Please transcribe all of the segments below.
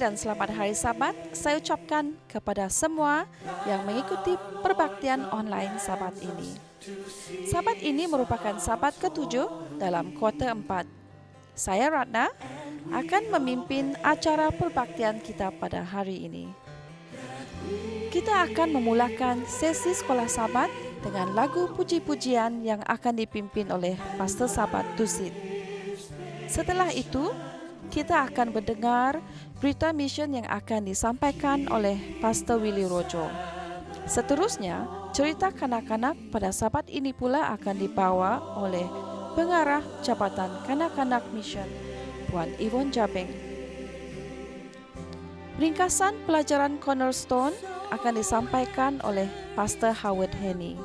dan selamat hari Sabat saya ucapkan kepada semua yang mengikuti perbaktian online Sabat ini. Sabat ini merupakan Sabat ke-7 dalam kuarter 4. Saya Ratna akan memimpin acara perbaktian kita pada hari ini. Kita akan memulakan sesi sekolah Sabat dengan lagu puji-pujian yang akan dipimpin oleh Pastor Sabat Tusit. Setelah itu, kita akan mendengar berita mission yang akan disampaikan oleh Pastor Willy Rojo. Seterusnya, cerita kanak-kanak pada Sabat ini pula akan dibawa oleh Pengarah Jabatan Kanak-kanak Mission, Puan Yvonne Jabeng. Ringkasan pelajaran Cornerstone akan disampaikan oleh Pastor Howard Henny.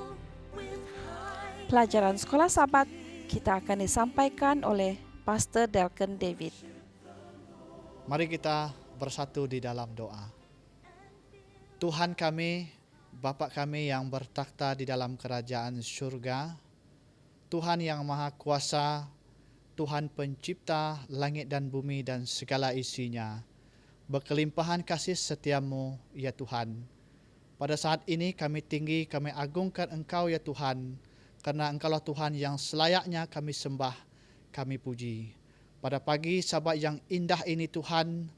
Pelajaran sekolah Sabat kita akan disampaikan oleh Pastor Delken David. Mari kita bersatu di dalam doa. Tuhan kami, Bapa kami yang bertakhta di dalam kerajaan surga, Tuhan yang Maha Kuasa, Tuhan pencipta langit dan bumi dan segala isinya, berkelimpahan kasih setiamu ya Tuhan. Pada saat ini kami tinggi, kami agungkan Engkau ya Tuhan, karena Engkaulah Tuhan yang selayaknya kami sembah, kami puji. Pada pagi Sabat yang indah ini Tuhan,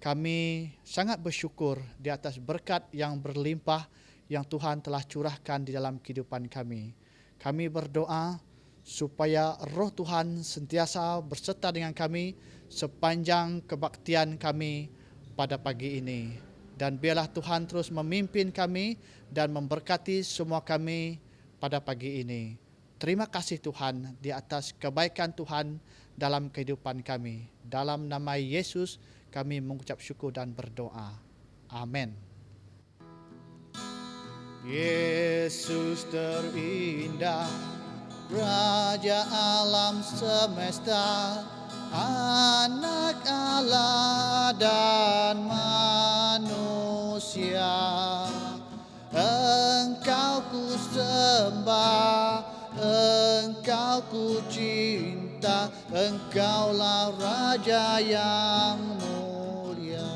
kami sangat bersyukur di atas berkat yang berlimpah yang Tuhan telah curahkan di dalam kehidupan kami. Kami berdoa supaya roh Tuhan sentiasa berserta dengan kami sepanjang kebaktian kami pada pagi ini. Dan biarlah Tuhan terus memimpin kami dan memberkati semua kami pada pagi ini. Terima kasih Tuhan di atas kebaikan Tuhan dalam kehidupan kami. Dalam nama Yesus kami mengucap syukur dan berdoa. Amin. Yesus terindah, Raja alam semesta, Anak Allah dan manusia. Engkau ku sembah, Engkau ku cinta, Engkaulah Raja yang mulia.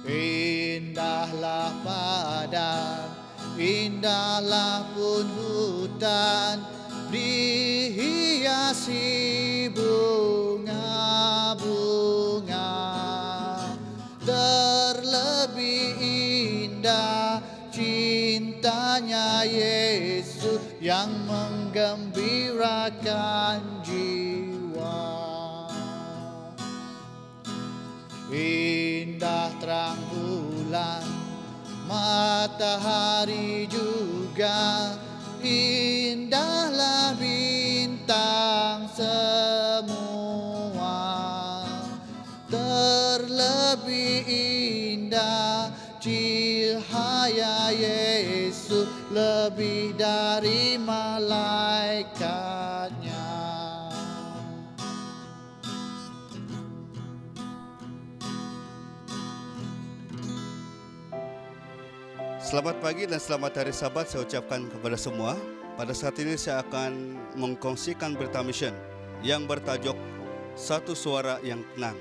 Indahlah padang, indahlah pun hutan, dihiasi bunga-bunga. Terlebih indah cintanya Yesus yang menggembirakan jiwa. Indah terang bulan, matahari juga, indahlah bintang semua. Terlebih indah cahaya Yesus lebih dari malaikatnya. Selamat pagi dan selamat hari Sabat saya ucapkan kepada semua. Pada saat ini saya akan mengkongsikan berita mission yang bertajuk Satu Suara yang Tenang,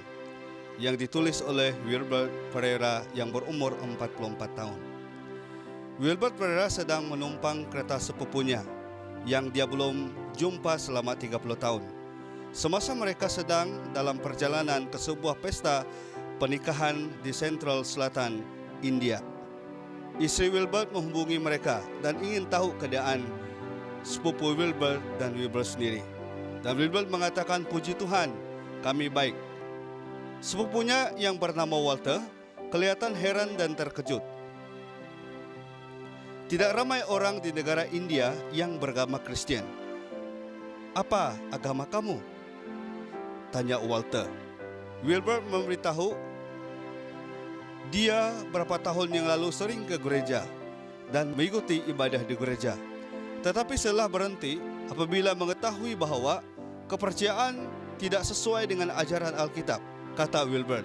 yang ditulis oleh Wilbert Pereira yang berumur 44 tahun. Wilbert Pereira sedang menumpang kereta sepupunya yang dia belum jumpa selama 30 tahun. Semasa mereka sedang dalam perjalanan ke sebuah pesta pernikahan di Central Selatan India. Istri Wilbert menghubungi mereka dan ingin tahu keadaan sepupu Wilbert dan Wilbert sendiri. Dan Wilbert mengatakan, "Puji Tuhan, kami baik." Sepupunya yang bernama Walter kelihatan heran dan terkejut. Tidak ramai orang di negara India yang beragama Kristen. "Apa agama kamu?" tanya Walter. Wilbert memberitahu dia berapa tahun yang lalu sering ke gereja dan mengikuti ibadah di gereja. Tetapi setelah berhenti apabila mengetahui bahwa kepercayaan tidak sesuai dengan ajaran Alkitab, kata Wilbert.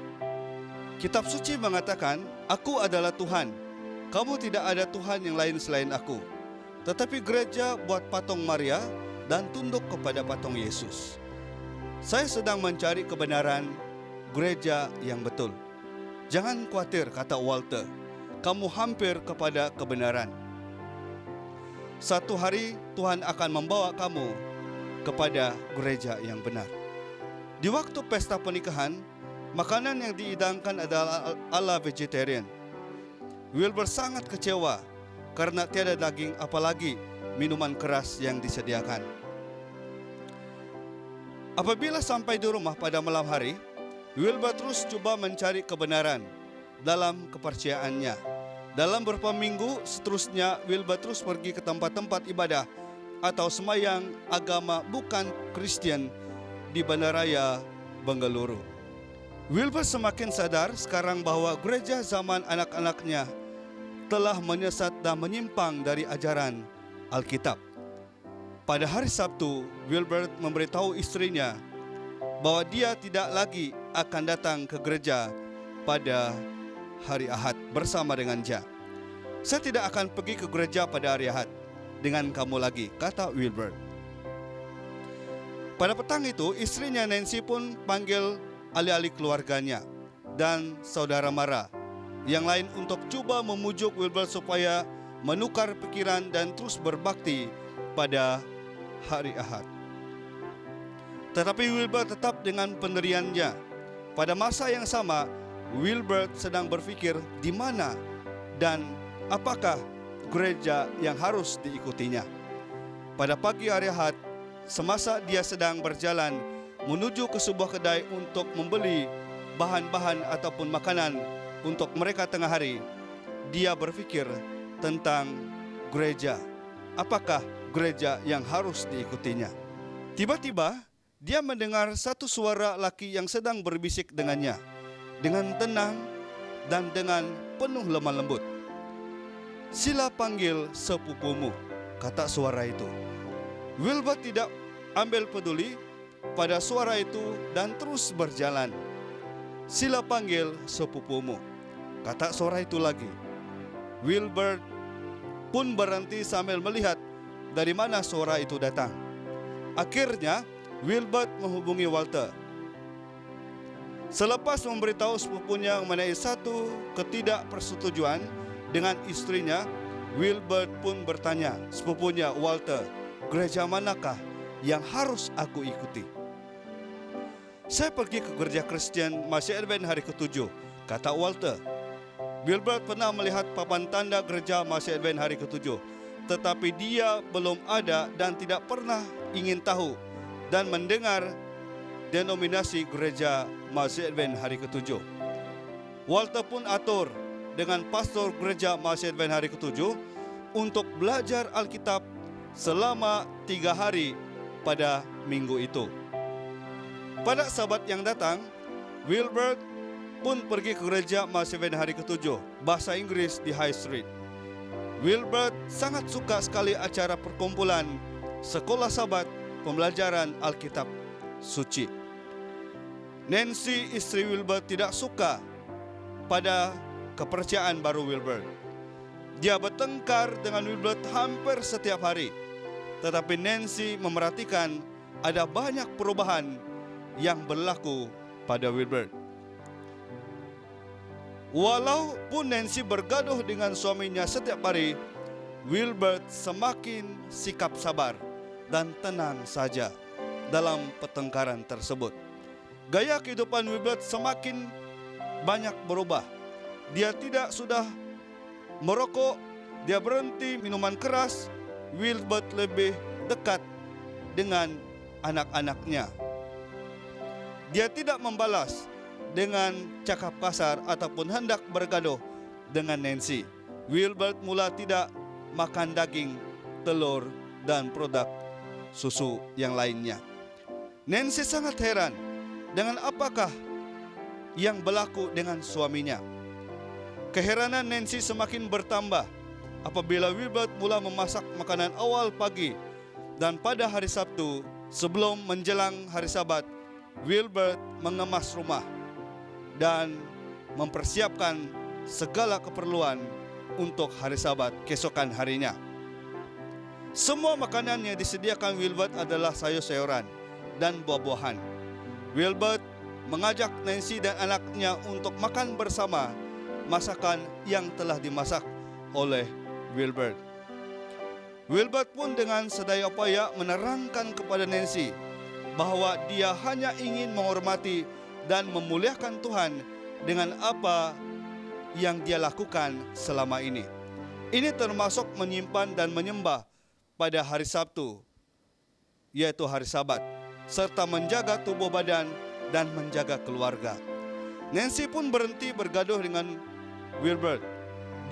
Kitab suci mengatakan, "Aku adalah Tuhan, kamu tidak ada Tuhan yang lain selain aku." Tetapi gereja buat patung Maria dan tunduk kepada patung Yesus. Saya sedang mencari kebenaran gereja yang betul. Jangan khawatir, kata Walter, kamu hampir kepada kebenaran. Satu hari Tuhan akan membawa kamu kepada gereja yang benar. Di waktu pesta pernikahan, makanan yang dihidangkan adalah ala vegetarian. Wilbur sangat kecewa karena tiada daging, apalagi minuman keras yang disediakan. Apabila sampai di rumah pada malam hari, Wilbur terus coba mencari kebenaran dalam kepercayaannya. Dalam beberapa minggu seterusnya, Wilbur terus pergi ke tempat-tempat ibadah atau sembahyang agama bukan Kristen di Bandaraya Bengaluru. Wilbur semakin sadar sekarang bahwa gereja zaman anak-anaknya telah menyesat dan menyimpang dari ajaran Alkitab. Pada hari Sabtu, Wilbur memberitahu istrinya bahwa dia tidak lagi akan datang ke gereja pada hari Ahad bersama dengan Ja. Saya tidak akan pergi ke gereja pada hari Ahad dengan kamu lagi, kata Wilbur. Pada petang itu, istrinya Nancy pun panggil ahli-ahli keluarganya dan saudara mara yang lain untuk coba memujuk Wilbur supaya menukar pikiran dan terus berbakti pada hari Ahad. Tetapi Wilbur tetap dengan pendiriannya. Pada masa yang sama, Wilbur sedang berpikir di mana dan apakah gereja yang harus diikutinya. Pada pagi hari Ahad, semasa dia sedang berjalan menuju ke sebuah kedai untuk membeli bahan-bahan ataupun makanan untuk mereka tengah hari, dia berpikir tentang gereja. Apakah gereja yang harus diikutinya? Tiba-tiba dia mendengar satu suara laki yang sedang berbisik dengannya dengan tenang dan dengan penuh lemah lembut. Sila panggil sepupumu, kata suara itu. Wilbur tidak ambil peduli pada suara itu dan terus berjalan. Sila panggil sepupumu, kata suara itu lagi. Wilbur pun berhenti sambil melihat dari mana suara itu datang. Akhirnya Wilbur menghubungi Walter. Selepas memberitahu sepupunya mengenai satu ketidakpersetujuan dengan istrinya, Wilbur pun bertanya sepupunya, Walter, gereja manakah yang harus aku ikuti? Saya pergi ke gereja Kristen Masjid Advent hari ke-7, kata Walter. Wilbur pernah melihat papan tanda gereja Masjid Advent hari ke-7, tetapi dia belum ada dan tidak pernah ingin tahu dan mendengar denominasi gereja Masjid Advent hari ke-7. Walter pun atur dengan pastor gereja Masjid Advent hari ke-7 untuk belajar Alkitab selama 3 hari pada minggu itu. Pada Sabat yang datang, Wilbur pun pergi ke gereja Masjid Advent hari ke-7 bahasa Inggris di High Street. Wilbur sangat suka sekali acara perkumpulan sekolah Sabat pembelajaran Alkitab suci. Nancy, istri Wilbur, tidak suka pada kepercayaan baru Wilbur. Dia bertengkar dengan Wilbur hampir setiap hari. Tetapi Nancy memerhatikan ada banyak perubahan yang berlaku pada Wilbur. Walaupun Nancy bergaduh dengan suaminya setiap hari, Wilbur semakin sikap sabar dan tenang saja dalam pertengkaran tersebut. Gaya kehidupan Wilbur semakin banyak berubah. Dia tidak sudah merokok, dia berhenti minuman keras. Wilbur lebih dekat dengan anak-anaknya. Dia tidak membalas dengan cakap kasar ataupun hendak bergaduh dengan Nancy. Wilbur mula tidak makan daging, telur, dan produk susu yang lainnya. Nancy sangat heran dengan apakah yang berlaku dengan suaminya. Keheranan Nancy semakin bertambah apabila Wilbur mula memasak makanan awal pagi, dan pada hari Sabtu sebelum menjelang hari Sabat, Wilbur mengemas rumah dan mempersiapkan segala keperluan untuk hari Sabat keesokan harinya. Semua makanan yang disediakan Wilbur adalah sayur-sayuran dan buah-buahan. Wilbur mengajak Nancy dan anaknya untuk makan bersama masakan yang telah dimasak oleh Wilbert. Wilbert pun dengan sedaya upaya menerangkan kepada Nancy bahwa dia hanya ingin menghormati dan memuliakan Tuhan dengan apa yang dia lakukan selama ini. Ini termasuk menyimpan dan menyembah pada hari Sabtu, yaitu hari Sabat, serta menjaga tubuh badan dan menjaga keluarga. Nancy pun berhenti bergaduh dengan Wilbert.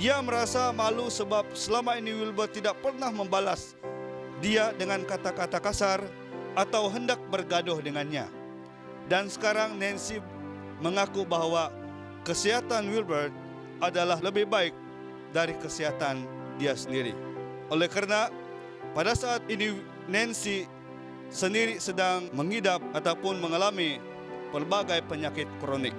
Dia merasa malu sebab selama ini Wilbert tidak pernah membalas dia dengan kata-kata kasar atau hendak bergaduh dengannya. Dan sekarang Nancy mengaku bahwa kesehatan Wilbert adalah lebih baik dari kesehatan dia sendiri. Oleh karena pada saat ini Nancy sendiri sedang mengidap ataupun mengalami pelbagai penyakit kronik.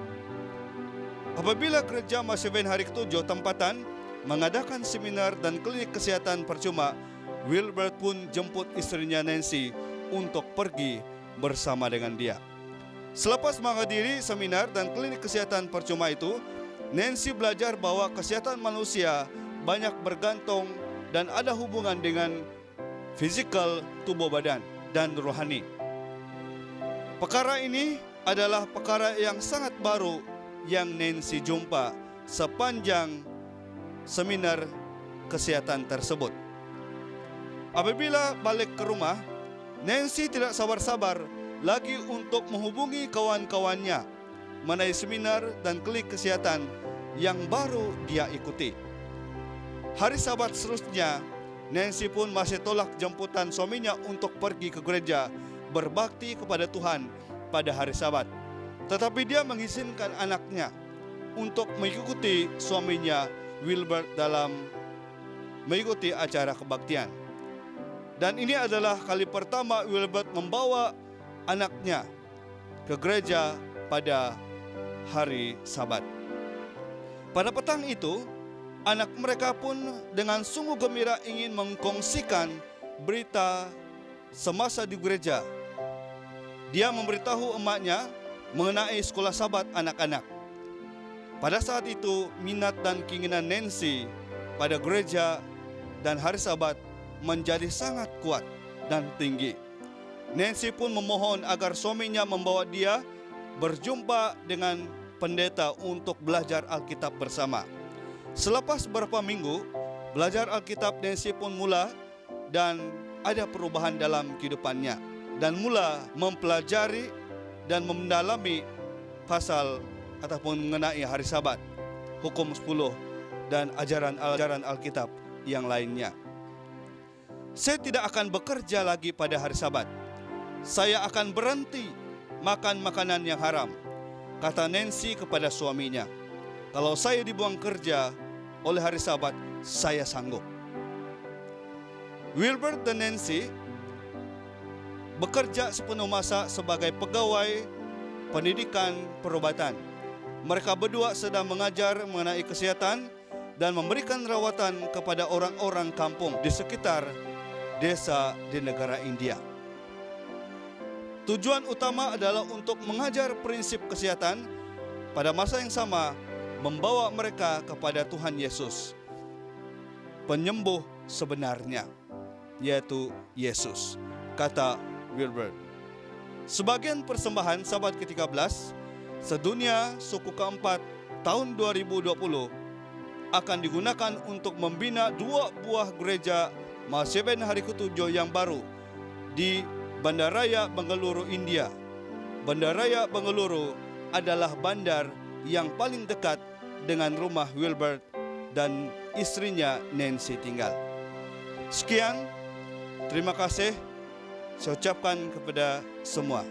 Apabila gereja Maseven hari ke-7 tempatan mengadakan seminar dan klinik kesehatan percuma, Wilbert pun jemput istrinya Nancy untuk pergi bersama dengan dia. Selepas menghadiri seminar dan klinik kesehatan percuma itu, Nancy belajar bahwa kesehatan manusia banyak bergantung dan ada hubungan dengan fisikal tubuh badan dan rohani. Perkara ini adalah perkara yang sangat baru yang Nancy jumpa sepanjang seminar kesehatan tersebut. Apabila balik ke rumah, Nancy tidak sabar-sabar lagi untuk menghubungi kawan-kawannya mengenai seminar dan klinik kesehatan yang baru dia ikuti. Hari Sabat seterusnya, Nancy pun masih tolak jemputan suaminya untuk pergi ke gereja berbakti kepada Tuhan pada hari Sabat. Tetapi dia mengizinkan anaknya untuk mengikuti suaminya Wilbert dalam mengikuti acara kebaktian. Dan ini adalah kali pertama Wilbert membawa anaknya ke gereja pada hari Sabat. Pada petang itu, anak mereka pun dengan sungguh gembira ingin mengkongsikan berita semasa di gereja. Dia memberitahu emaknya mengenai sekolah Sabat anak-anak. Pada saat itu, minat dan keinginan Nancy pada gereja dan hari Sabat menjadi sangat kuat dan tinggi. Nancy pun memohon agar suaminya membawa dia berjumpa dengan pendeta untuk belajar Alkitab bersama. Selepas beberapa minggu belajar Alkitab, Nancy pun mula dan ada perubahan dalam kehidupannya dan mula mempelajari dan mendalami pasal ataupun mengenai hari Sabat, hukum 10 dan ajaran Alkitab yang lainnya. Saya tidak akan bekerja lagi pada hari Sabat. Saya akan berhenti makan makanan yang haram, kata Nancy kepada suaminya. Kalau saya dibuang kerja oleh hari Sabat, saya sanggup. Wilbert dan Nancy bekerja sepenuh masa sebagai pegawai pendidikan perobatan. Mereka berdua sedang mengajar mengenai kesehatan dan memberikan rawatan kepada orang-orang kampung di sekitar desa di negara India. Tujuan utama adalah untuk mengajar prinsip kesehatan, pada masa yang sama membawa mereka kepada Tuhan Yesus, penyembuh sebenarnya, yaitu Yesus, kata Wilbert. Sebagian persembahan Sabat ke-13 sedunia suku keempat tahun 2020 akan digunakan untuk membina 2 buah gereja Maseven hari ke-7 yang baru di Bandaraya Bengaluru, India. Bandaraya Bengaluru adalah bandar yang paling dekat dengan rumah Wilbert dan istrinya Nancy tinggal. Sekian, terima kasih saya ucapkan kepada semua.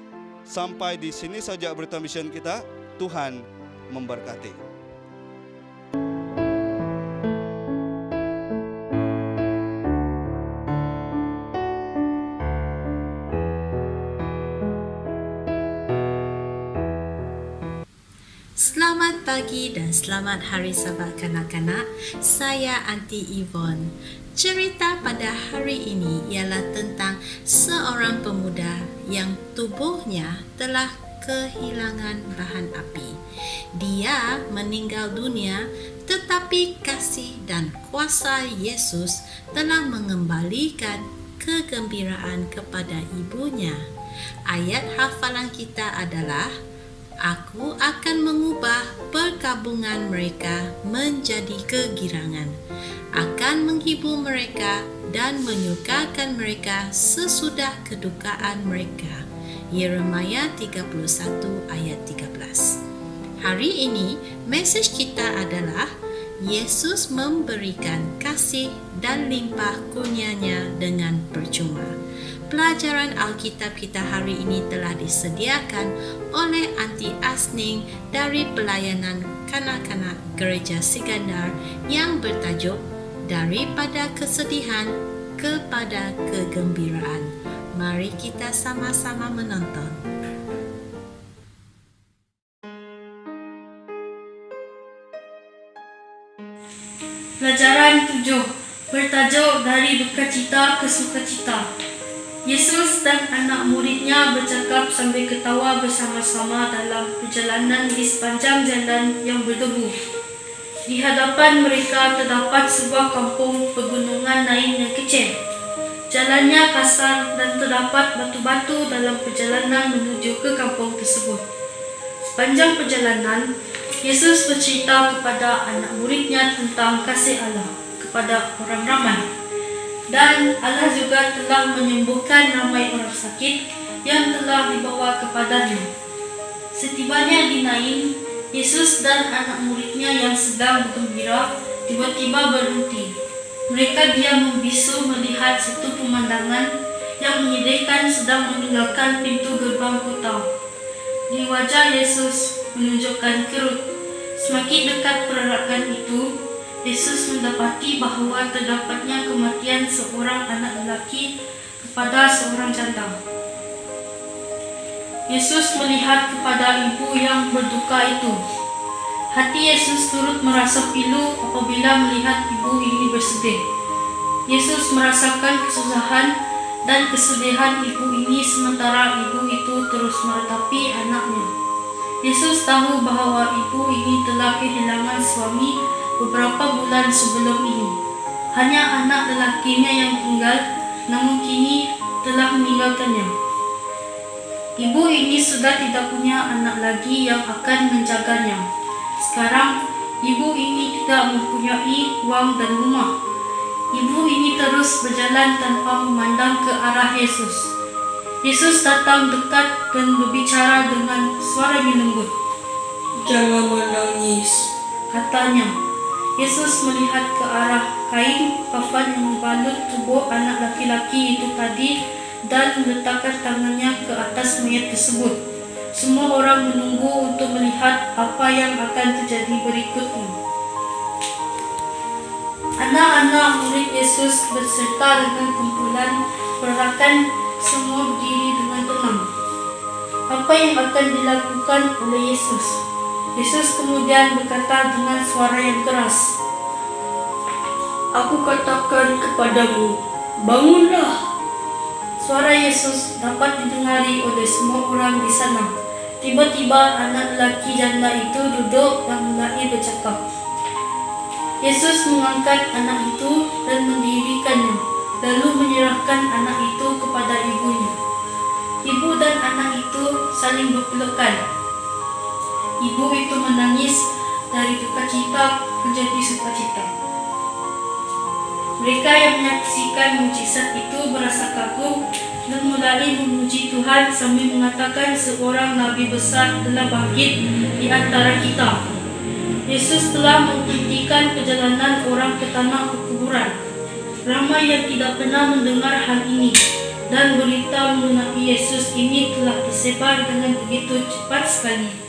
Sampai di sini saja berita mission kita. Tuhan memberkati. Selamat pagi dan selamat hari Sabat kanak-kanak. Saya Aunty Yvonne. Cerita pada hari ini ialah tentang seorang pemuda yang tubuhnya telah kehilangan bahan api. Dia meninggal dunia, tetapi kasih dan kuasa Yesus telah mengembalikan kegembiraan kepada ibunya. Ayat hafalan kita adalah, Aku akan mengubah perkabungan mereka menjadi kegirangan, akan menghibur mereka dan menyukakan mereka sesudah kedukaan mereka. Yeremia 31 ayat 13. Hari ini, mesej kita adalah Yesus memberikan kasih dan limpah kurnia-Nya dengan percuma. Pelajaran Alkitab kita hari ini telah disediakan oleh Anti Asning dari pelayanan kanak-kanak Gereja Sigandar yang bertajuk Daripada Kesedihan kepada Kegembiraan. Mari kita sama-sama menonton. Pelajaran 7 bertajuk Dari Dukacita ke Sukacita. Yesus dan anak murid-Nya bercakap sambil ketawa bersama-sama dalam perjalanan di sepanjang jalan yang berdebu. Di hadapan mereka terdapat sebuah kampung pegunungan lain yang kecil. Jalannya kasar dan terdapat batu-batu dalam perjalanan menuju ke kampung tersebut. Sepanjang perjalanan, Yesus bercerita kepada anak murid-Nya tentang kasih Allah kepada orang ramai. Dan Allah juga telah menyembuhkan ramai orang sakit yang telah dibawa kepadanya. Setibanya di Nain, Yesus dan anak murid-Nya yang sedang bergembira tiba-tiba berhenti. Mereka diam membisu melihat satu pemandangan yang menyedihkan sedang meninggalkan pintu gerbang kota. Di wajah Yesus menunjukkan kerut. Semakin dekat perarakan itu, Yesus mendapati bahawa terdapatnya kematian seorang anak lelaki kepada seorang janda. Yesus melihat kepada ibu yang berduka itu. Hati Yesus turut merasa pilu apabila melihat ibu ini bersedih. Yesus merasakan kesusahan dan kesedihan ibu ini sementara ibu itu terus meratapi anaknya. Yesus tahu bahawa ibu ini telah kehilangan suami beberapa bulan sebelum ini. Hanya anak lelakinya yang tinggal, namun kini telah meninggalkannya. Ibu ini sudah tidak punya anak lagi yang akan menjaganya. Sekarang, ibu ini tidak mempunyai uang dan rumah. Ibu ini terus berjalan tanpa memandang ke arah Yesus. Yesus datang dekat dan berbicara dengan suara yang lembut. Jangan menangis, Katanya. Yesus melihat ke arah kain kafan yang membalut tubuh anak laki-laki itu tadi dan meletakkan tangannya ke atas mayat tersebut. Semua orang menunggu untuk melihat apa yang akan terjadi berikutnya. Anak-anak murid Yesus berserta dengan kumpulan perarakan semua berdiri dengan tenang. Apa yang akan dilakukan oleh Yesus? Yesus kemudian berkata dengan suara yang keras, Aku katakan kepadamu, bangunlah. Suara Yesus dapat didengari oleh semua orang di sana. Tiba-tiba anak lelaki janda itu duduk dan mulai bercakap. Yesus mengangkat anak itu dan mendirikannya, lalu menyerahkan anak itu kepada ibunya. Ibu dan anak itu saling berpelukan. Ibu itu menangis dari dukacita menjadi sukacita. Mereka yang menyaksikan mukjizat itu merasa kagum dan mulai memuji Tuhan sambil mengatakan seorang nabi besar telah bangkit di antara kita. Yesus telah menghentikan perjalanan orang ke tanah kuburan. Ramai yang tidak pernah mendengar hal ini dan berita mengenai Yesus ini telah disebar dengan begitu cepat sekali.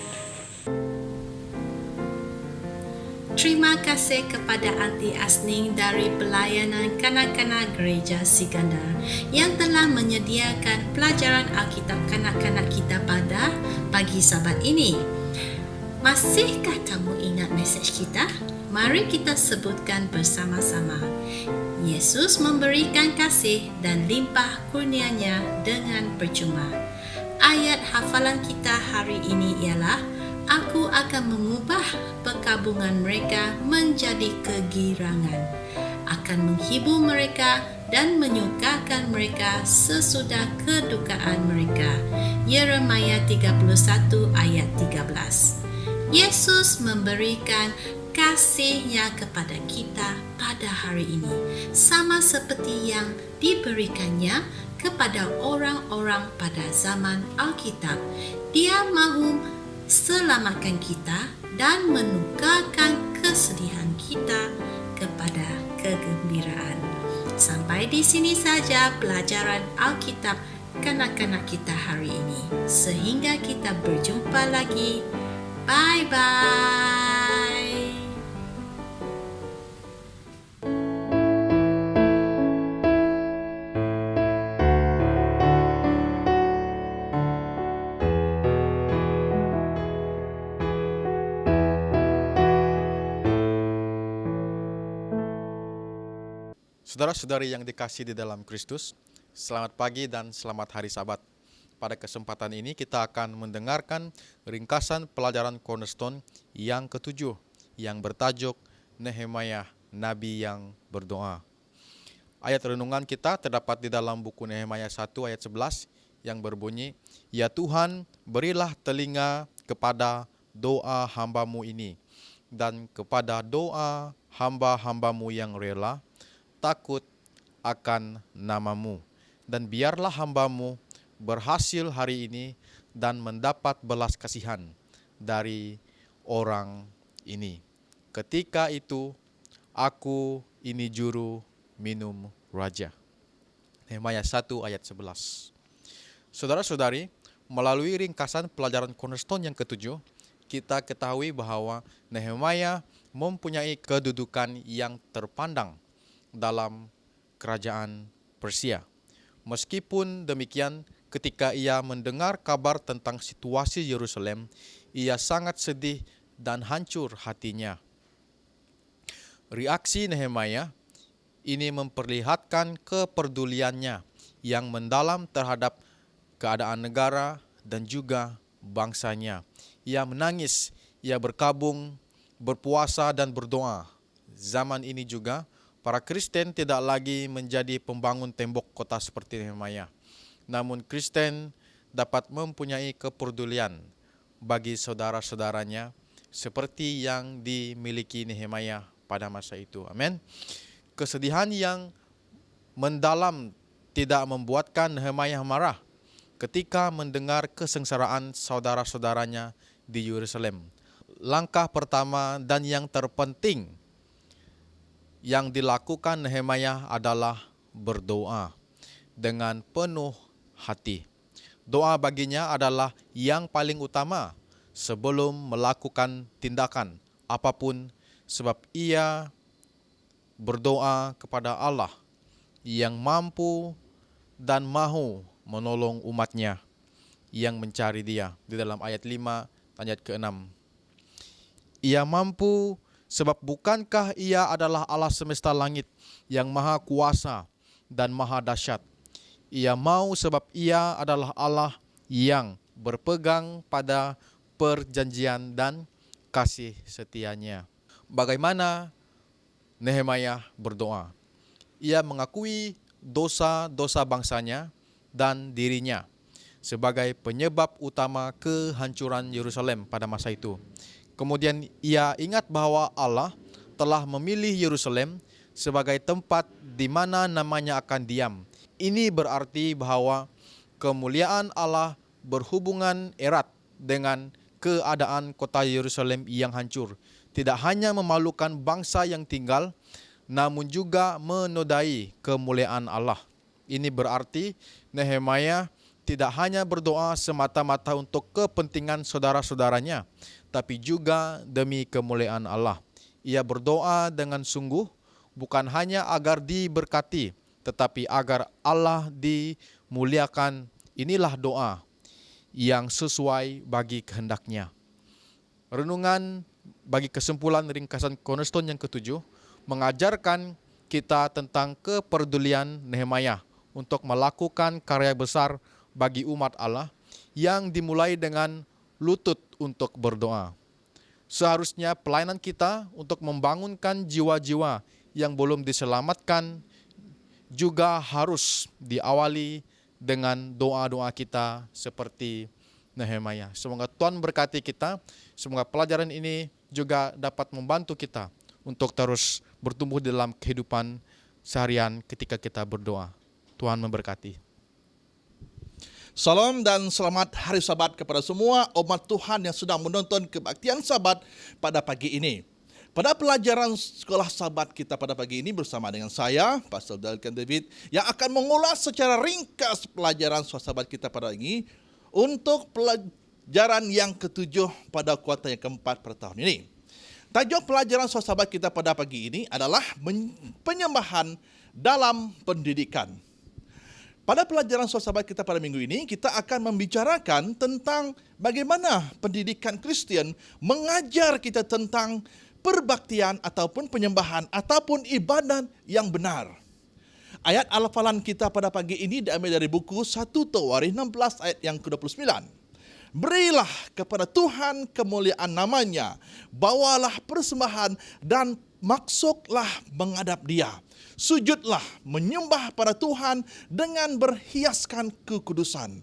Terima kasih kepada Anti Asning dari pelayanan kanak-kanak Gereja Sigandar yang telah menyediakan pelajaran Alkitab kanak-kanak kita pada pagi Sabat ini. Masihkah kamu ingat mesej kita? Mari kita sebutkan bersama-sama. Yesus memberikan kasih dan limpah kurnia-Nya dengan percuma. Ayat hafalan kita hari ini ialah, Aku akan mengubah perkabungan mereka menjadi kegirangan, akan menghibur mereka dan menyukakan mereka sesudah kedukaan mereka. Yeremia 31 ayat 13. Yesus memberikan kasih-Nya kepada kita pada hari ini, sama seperti yang diberikannya kepada orang-orang pada zaman Alkitab. Dia mahu selamatkan kita dan menukarkan kesedihan kita kepada kegembiraan. Sampai di sini saja pelajaran Alkitab kanak-kanak kita hari ini. Sehingga kita berjumpa lagi. Bye-bye. Saudara-saudari yang dikasihi di dalam Kristus, selamat pagi dan selamat hari Sabat. Pada kesempatan ini kita akan mendengarkan ringkasan pelajaran Cornerstone yang ketujuh yang bertajuk Nehemia, Nabi yang berdoa. Ayat renungan kita terdapat di dalam buku Nehemia 1 ayat 11 yang berbunyi, Ya Tuhan, berilah telinga kepada doa hamba-Mu ini dan kepada doa hamba-hamba-Mu yang rela takut akan nama-Mu, dan biarlah hamba-Mu berhasil hari ini dan mendapat belas kasihan dari orang ini. Ketika itu, aku ini juru minum raja. Nehemia 1 ayat 11. Saudara-saudari, melalui ringkasan pelajaran Cornerstone yang ketujuh, kita ketahui bahwa Nehemia mempunyai kedudukan yang terpandang dalam kerajaan Persia. Meskipun demikian, ketika ia mendengar kabar tentang situasi Yerusalem, ia sangat sedih dan hancur hatinya. Reaksi Nehemia ini memperlihatkan kepeduliannya yang mendalam terhadap keadaan negara dan juga bangsanya. Ia menangis, ia berkabung, berpuasa dan berdoa. Zaman ini juga, para Kristen tidak lagi menjadi pembangun tembok kota seperti Nehemia. Namun Kristen dapat mempunyai kepedulian bagi saudara-saudaranya seperti yang dimiliki Nehemia pada masa itu. Amin. Kesedihan yang mendalam tidak membuatkan Nehemia marah ketika mendengar kesengsaraan saudara-saudaranya di Yerusalem. Langkah pertama dan yang terpenting yang dilakukan Nehemia adalah berdoa dengan penuh hati. Doa baginya adalah yang paling utama sebelum melakukan tindakan apapun, sebab ia berdoa kepada Allah yang mampu dan mahu menolong umatnya yang mencari Dia. Di dalam ayat 5 ayat ke-6. Ia mampu sebab bukankah Ia adalah Allah semesta langit yang maha kuasa dan maha dahsyat. Ia mau sebab Ia adalah Allah yang berpegang pada perjanjian dan kasih setianya. Bagaimana Nehemia berdoa? Ia mengakui dosa-dosa bangsanya dan dirinya sebagai penyebab utama kehancuran Yerusalem pada masa itu. Kemudian ia ingat bahwa Allah telah memilih Yerusalem sebagai tempat di mana namanya akan diam. Ini berarti bahwa kemuliaan Allah berhubungan erat dengan keadaan kota Yerusalem yang hancur. Tidak hanya memalukan bangsa yang tinggal, namun juga menodai kemuliaan Allah. Ini berarti Nehemia tidak hanya berdoa semata-mata untuk kepentingan saudara-saudaranya, tapi juga demi kemuliaan Allah. Ia berdoa dengan sungguh, bukan hanya agar diberkati, tetapi agar Allah dimuliakan. Inilah doa yang sesuai bagi kehendaknya. Renungan bagi kesimpulan ringkasan Cornerstone yang ketujuh mengajarkan kita tentang kepedulian Nehemia untuk melakukan karya besar bagi umat Allah yang dimulai dengan lutut untuk berdoa. Seharusnya pelayanan kita untuk membangunkan jiwa-jiwa yang belum diselamatkan juga harus diawali dengan doa-doa kita seperti Nehemia. Semoga Tuhan berkati kita, semoga pelajaran ini juga dapat membantu kita untuk terus bertumbuh dalam kehidupan seharian ketika kita berdoa. Tuhan memberkati. Salam dan selamat hari Sabat kepada semua umat Tuhan yang sedang menonton kebaktian Sabat pada pagi ini. Pada pelajaran sekolah Sabat kita pada pagi ini bersama dengan saya, Pastor Dalkan David, yang akan mengulas secara ringkas pelajaran sekolah Sabat kita pada ini untuk pelajaran yang ketujuh pada kuartal yang keempat pada tahun ini. Tajuk pelajaran sekolah Sabat kita pada pagi ini adalah penyembahan dalam pendidikan. Pada pelajaran sekolah Sabat kita pada minggu ini, kita akan membicarakan tentang bagaimana pendidikan Kristen mengajar kita tentang perbaktian ataupun penyembahan ataupun ibadat yang benar. Ayat hafalan kita pada pagi ini diambil dari buku 1 Tawarikh 16 ayat yang ke-29. Berilah kepada Tuhan kemuliaan namanya, bawalah persembahan dan maksudlah menghadap Dia. Sujudlah menyembah pada Tuhan dengan berhiaskan kekudusan.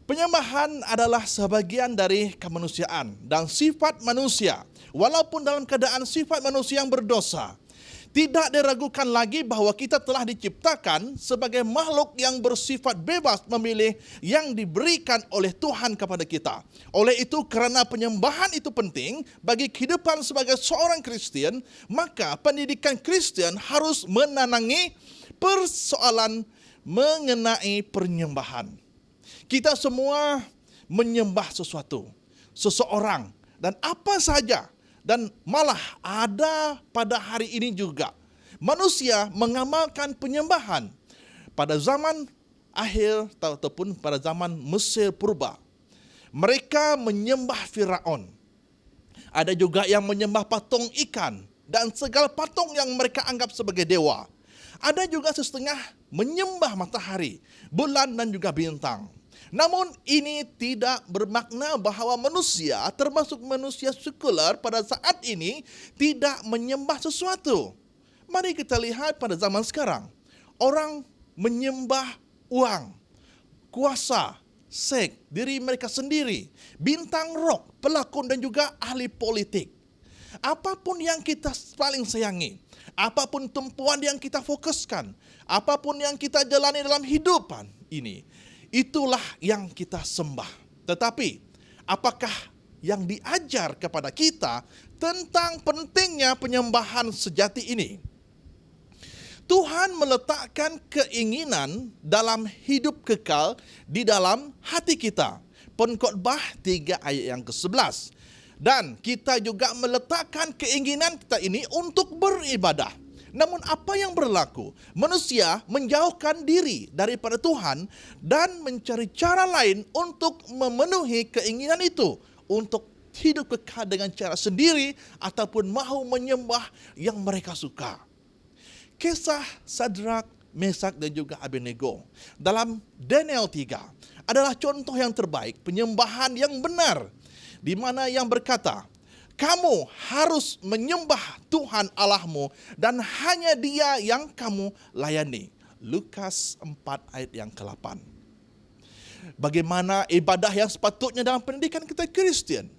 Penyembahan adalah sebagian dari kemanusiaan dan sifat manusia. Walaupun dalam keadaan sifat manusia yang berdosa, tidak diragukan lagi bahwa kita telah diciptakan sebagai makhluk yang bersifat bebas memilih yang diberikan oleh Tuhan kepada kita. Oleh itu, kerana penyembahan itu penting bagi kehidupan sebagai seorang Kristen, maka pendidikan Kristen harus menanangi persoalan mengenai penyembahan. Kita semua menyembah sesuatu, seseorang, dan apa saja. Dan malah ada pada hari ini juga manusia mengamalkan penyembahan. Pada zaman akhir ataupun pada zaman Mesir purba, mereka menyembah Firaun. Ada juga yang menyembah patung ikan dan segala patung yang mereka anggap sebagai dewa. Ada juga setengah menyembah matahari, bulan dan juga bintang. Namun ini tidak bermakna bahawa manusia, termasuk manusia sekular pada saat ini, tidak menyembah sesuatu. Mari kita lihat pada zaman sekarang. Orang menyembah uang, kuasa, seks, diri mereka sendiri, bintang rock, pelakon dan juga ahli politik. Apapun yang kita paling sayangi, apapun tumpuan yang kita fokuskan, apapun yang kita jalani dalam hidupan ini, itulah yang kita sembah. Tetapi, apakah yang diajar kepada kita tentang pentingnya penyembahan sejati ini? Tuhan meletakkan keinginan dalam hidup kekal di dalam hati kita. Pengkhotbah 3 ayat yang ke-11. Dan kita juga meletakkan keinginan kita ini untuk beribadah. Namun apa yang berlaku? Manusia menjauhkan diri daripada Tuhan dan mencari cara lain untuk memenuhi keinginan itu. Untuk hidup kekal dengan cara sendiri ataupun mahu menyembah yang mereka suka. Kisah Sadrak, Mesak dan juga Abednego dalam Daniel 3 adalah contoh yang terbaik penyembahan yang benar. Di mana yang berkata, kamu harus menyembah Tuhan Allahmu dan hanya Dia yang kamu layani. Lukas 4 ayat yang ke-8. Bagaimana ibadah yang sepatutnya dalam pendidikan kita Kristen?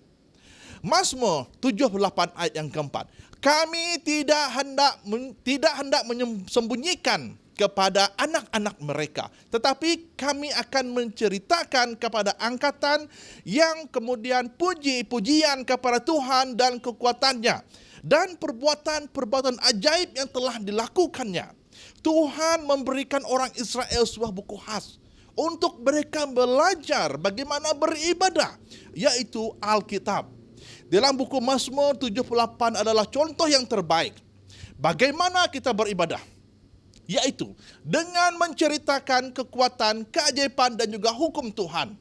Mazmur 78 ayat yang ke-4. Kami tidak hendak menyembunyikan kepada anak-anak mereka, tetapi kami akan menceritakan kepada angkatan yang kemudian puji-pujian kepada Tuhan dan kekuatannya dan perbuatan-perbuatan ajaib yang telah dilakukannya. Tuhan memberikan orang Israel sebuah buku khas untuk mereka belajar bagaimana beribadah, yaitu Alkitab. Dalam buku Mazmur 78 adalah contoh yang terbaik bagaimana kita beribadah, yaitu dengan menceritakan kekuatan, keajaiban dan juga hukum Tuhan.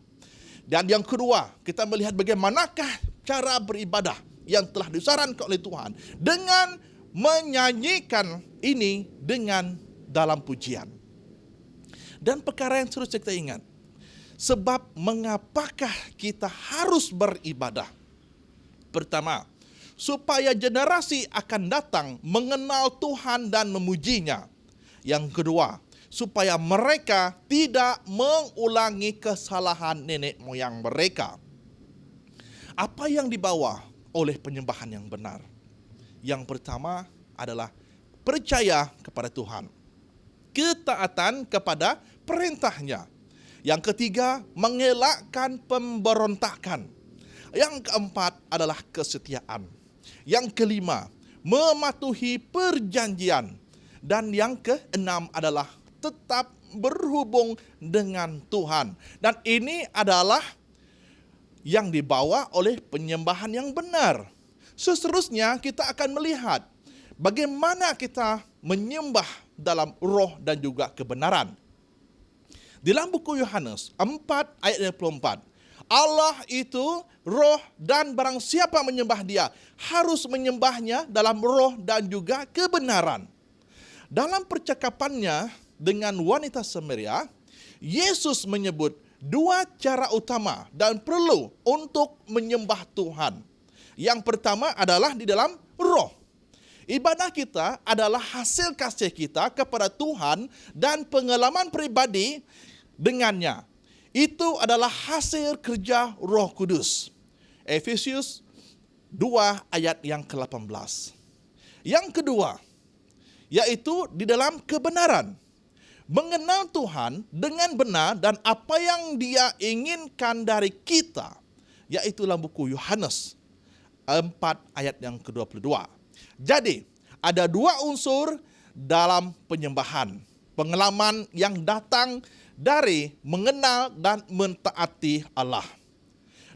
Dan yang kedua, kita melihat bagaimanakah cara beribadah yang telah disarankan oleh Tuhan dengan menyanyikan ini dengan dalam pujian. Dan perkara yang harus kita ingat, Sebab mengapakah kita harus beribadah? Pertama, supaya generasi akan datang mengenal Tuhan dan memujinya. Yang kedua, supaya mereka tidak mengulangi kesalahan nenek moyang mereka. Apa yang dibawa oleh penyembahan yang benar? Yang pertama adalah percaya kepada Tuhan, ketaatan kepada perintahnya. Yang ketiga, mengelakkan pemberontakan. Yang keempat adalah kesetiaan. Yang kelima, mematuhi perjanjian. Dan yang keenam adalah tetap berhubung dengan Tuhan. Dan ini adalah yang dibawa oleh penyembahan yang benar. Seterusnya kita akan melihat bagaimana kita menyembah dalam roh dan juga kebenaran. Di dalam buku Yohanes 4 ayat 24, Allah itu roh dan barang siapa menyembah dia harus menyembahnya dalam roh dan juga kebenaran. Dalam percakapannya dengan wanita Samaria, Yesus menyebut dua cara utama dan perlu untuk menyembah Tuhan. Yang pertama adalah di dalam roh. Ibadah kita adalah hasil kasih kita kepada Tuhan dan pengalaman pribadi dengannya. Itu adalah hasil kerja Roh Kudus. Efesius 2 ayat yang ke-18. Yang kedua, yaitu di dalam kebenaran. Mengenal Tuhan dengan benar dan apa yang Dia inginkan dari kita, yaitu dalam buku Yohanes 4 ayat yang ke-22. Jadi, ada dua unsur dalam penyembahan. Pengalaman yang datang dari mengenal dan mentaati Allah.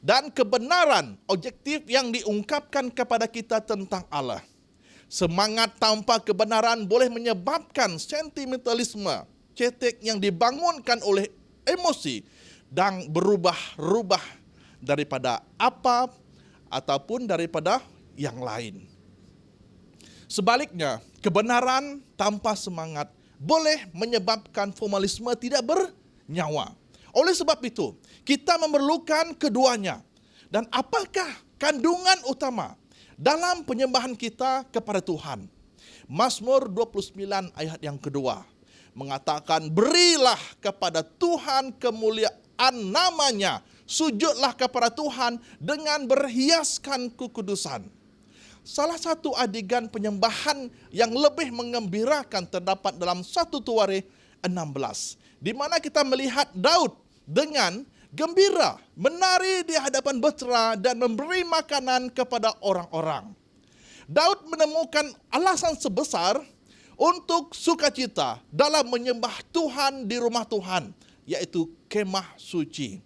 Dan kebenaran objektif yang diungkapkan kepada kita tentang Allah. Semangat tanpa kebenaran boleh menyebabkan sentimentalisme, cetek yang dibangunkan oleh emosi dan berubah-ubah daripada apa ataupun daripada yang lain. Sebaliknya, kebenaran tanpa semangat boleh menyebabkan formalisme tidak bernyawa. Oleh sebab itu, kita memerlukan keduanya. Dan apakah kandungan utama dalam penyembahan kita kepada Tuhan? Mazmur 29 ayat yang kedua mengatakan, berilah kepada Tuhan kemuliaan namanya, sujudlah kepada Tuhan dengan berhiaskan kekudusan. Salah satu adegan penyembahan yang lebih mengembirakan terdapat dalam 1 Tuarikh 16, di mana kita melihat Daud dengan gembira menari di hadapan bahtera dan memberi makanan kepada orang-orang. Daud menemukan alasan sebesar untuk sukacita dalam menyembah Tuhan di rumah Tuhan, yaitu kemah suci.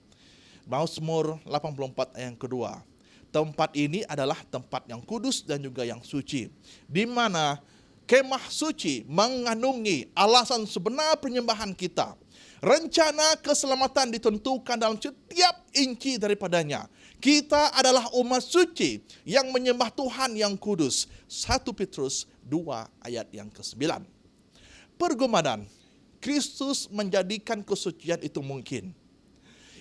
Mazmur 84 ayat yang kedua. Tempat ini adalah tempat yang kudus dan juga yang suci, di mana kemah suci mengandungi alasan sebenar penyembahan kita. Rencana keselamatan ditentukan dalam setiap inci daripadanya. Kita adalah umat suci yang menyembah Tuhan yang kudus. 1 Petrus 2 ayat yang ke-9. Pergumulan Kristus menjadikan kesucian itu mungkin.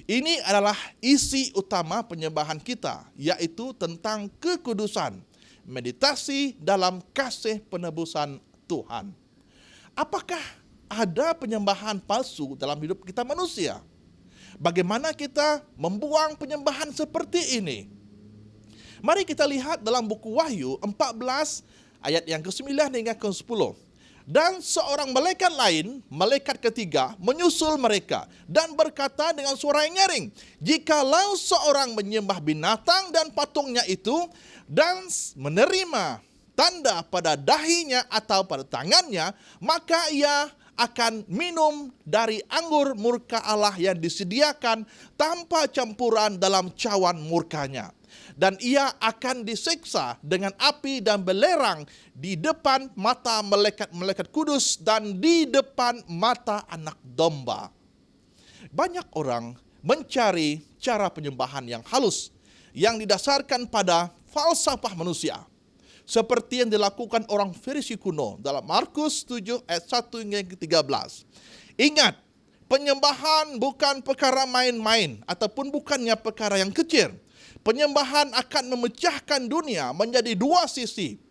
Ini adalah isi utama penyembahan kita, yaitu tentang kekudusan, meditasi dalam kasih penebusan Tuhan. Apakah ada penyembahan palsu dalam hidup kita manusia? Bagaimana kita membuang penyembahan seperti ini? Mari kita lihat dalam buku Wahyu 14 ayat yang ke-9 hingga ke-10. Dan seorang malaikat lain, malaikat ketiga, menyusul mereka dan berkata dengan suara yang nyaring, jikalau seorang menyembah binatang dan patungnya itu dan menerima tanda pada dahinya atau pada tangannya, maka ia akan minum dari anggur murka Allah yang disediakan tanpa campuran dalam cawan murkanya. Dan ia akan disiksa dengan api dan belerang di depan mata malaikat-malaikat kudus dan di depan mata anak domba. Banyak orang mencari cara penyembahan yang halus, yang didasarkan pada falsafah manusia. Seperti yang dilakukan orang Farisi kuno dalam Markus 7 ayat 1 hingga 13. Ingat, Penyembahan bukan perkara main-main ataupun bukannya perkara yang kecil. Penyembahan akan memecahkan dunia menjadi dua sisi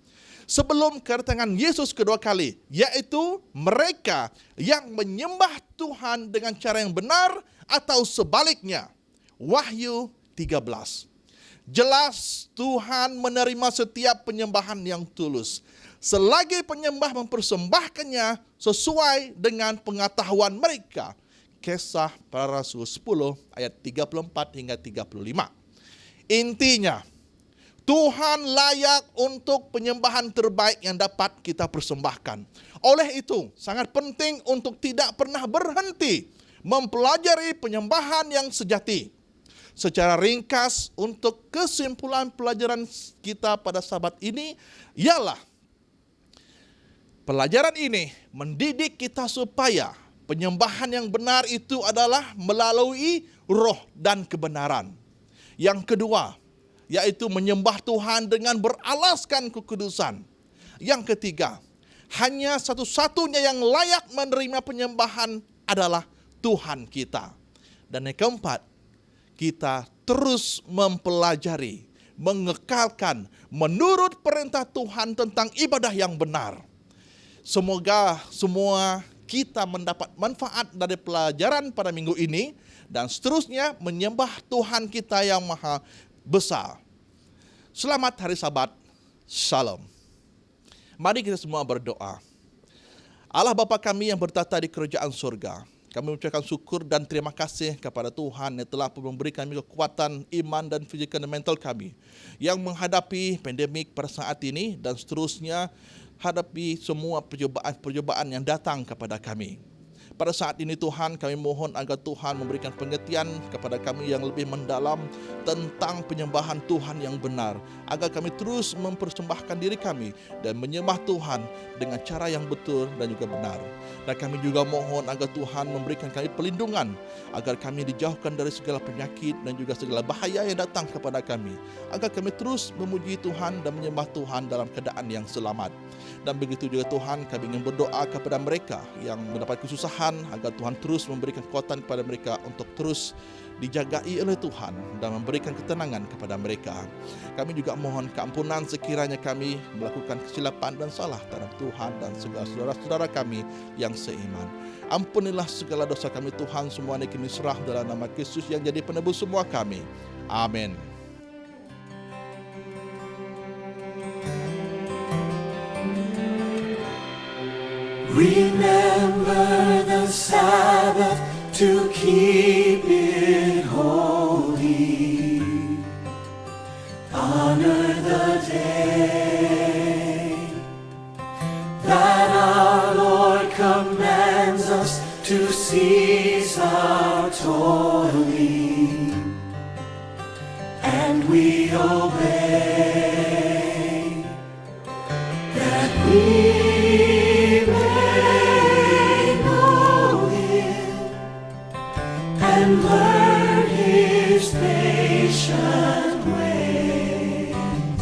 sebelum kedatangan Yesus kedua kali, yaitu mereka yang menyembah Tuhan dengan cara yang benar atau sebaliknya. Wahyu 13. Jelas Tuhan menerima setiap penyembahan yang tulus, selagi penyembah mempersembahkannya sesuai dengan pengetahuan mereka. Kisah Para Rasul 10 ayat 34 hingga 35. Intinya, Tuhan layak untuk penyembahan terbaik yang dapat kita persembahkan. Oleh itu, sangat penting untuk tidak pernah berhenti mempelajari penyembahan yang sejati. Secara ringkas, untuk kesimpulan pelajaran kita pada Sabat ini ialah pelajaran ini mendidik kita supaya penyembahan yang benar itu adalah melalui roh dan kebenaran. Yang kedua, yaitu menyembah Tuhan dengan beralaskan kekudusan. Yang ketiga, hanya satu-satunya yang layak menerima penyembahan adalah Tuhan kita. Dan yang keempat, kita terus mempelajari, mengekalkan menurut perintah Tuhan tentang ibadah yang benar. Semoga semua kita mendapat manfaat dari pelajaran pada minggu ini dan seterusnya menyembah Tuhan kita yang maha besar. Selamat hari Sabat. Shalom. Mari kita semua berdoa. Allah Bapa kami yang bertata di kerajaan surga, kami mengucapkan syukur dan terima kasih kepada Tuhan yang telah memberi kami kekuatan iman dan fizikal dan mental kami yang menghadapi pandemik pada saat ini dan seterusnya hadapi semua percobaan yang datang kepada kami. Pada saat ini Tuhan, kami mohon agar Tuhan memberikan pengertian kepada kami yang lebih mendalam tentang penyembahan Tuhan yang benar, agar kami terus mempersembahkan diri kami dan menyembah Tuhan dengan cara yang betul dan juga benar. Dan kami juga mohon agar Tuhan memberikan kami perlindungan, agar kami dijauhkan dari segala penyakit dan juga segala bahaya yang datang kepada kami, agar kami terus memuji Tuhan dan menyembah Tuhan dalam keadaan yang selamat. Dan begitu juga Tuhan, kami ingin berdoa kepada mereka yang mendapat kesusahan, agar Tuhan terus memberikan kekuatan kepada mereka untuk terus dijagai oleh Tuhan dan memberikan ketenangan kepada mereka. Kami juga mohon keampunan sekiranya kami melakukan kesilapan dan salah terhadap Tuhan dan segala saudara-saudara kami yang seiman. Ampunilah segala dosa kami Tuhan, semuanya kini serah dalam nama Kristus yang jadi penebus semua kami. Amin. Remember the Sabbath to keep it holy. Honor the day that our Lord commands us to cease our toiling, and we obey, that we and learn His patient ways,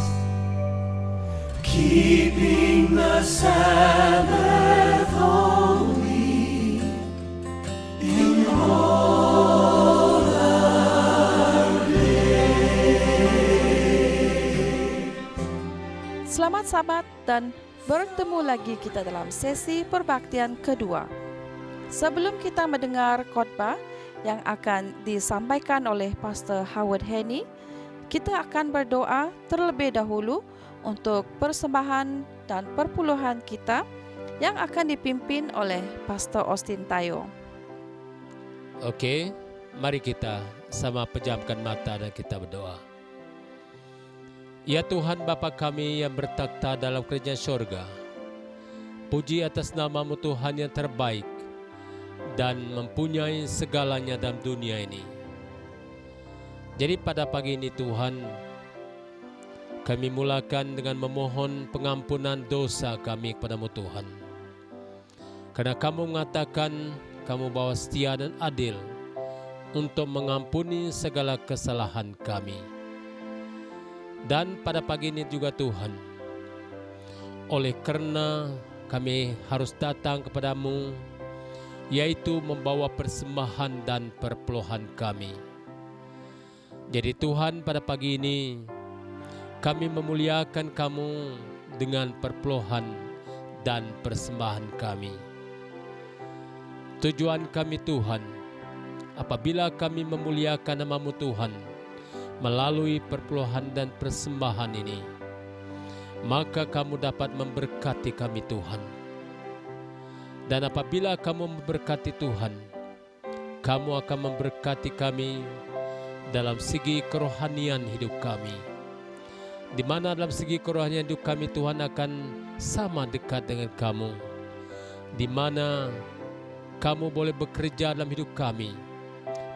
keeping the Sabbath holy in all our days. Selamat Sabat dan bertemu lagi kita dalam sesi perbaktian kedua. Sebelum kita mendengar khotbah yang akan disampaikan oleh Pastor Howard Henny, kita akan berdoa terlebih dahulu untuk persembahan dan perpuluhan kita yang akan dipimpin oleh Pastor Austin Tayo. Okey, mari kita sama pejamkan mata dan kita berdoa. Ya Tuhan Bapa kami yang bertakhta dalam kerajaan syurga, puji atas nama-Mu Tuhan yang terbaik dan mempunyai segalanya dalam dunia ini. Jadi pada pagi ini Tuhan, kami mulakan dengan memohon pengampunan dosa kami kepada-Mu Tuhan. Karena Kamu mengatakan Kamu bahwa setia dan adil untuk mengampuni segala kesalahan kami. Dan pada pagi ini juga Tuhan, oleh karena kami harus datang kepada-Mu, yaitu membawa persembahan dan perpuluhan kami. Jadi Tuhan, pada pagi ini kami memuliakan Kamu dengan perpuluhan dan persembahan kami. Tujuan kami Tuhan, apabila kami memuliakan nama-Mu Tuhan melalui perpuluhan dan persembahan ini, maka Kamu dapat memberkati kami Tuhan. Dan apabila Kamu memberkati Tuhan, Kamu akan memberkati kami dalam segi kerohanian hidup kami, di mana dalam segi kerohanian hidup kami Tuhan akan sama dekat dengan Kamu, di mana Kamu boleh bekerja dalam hidup kami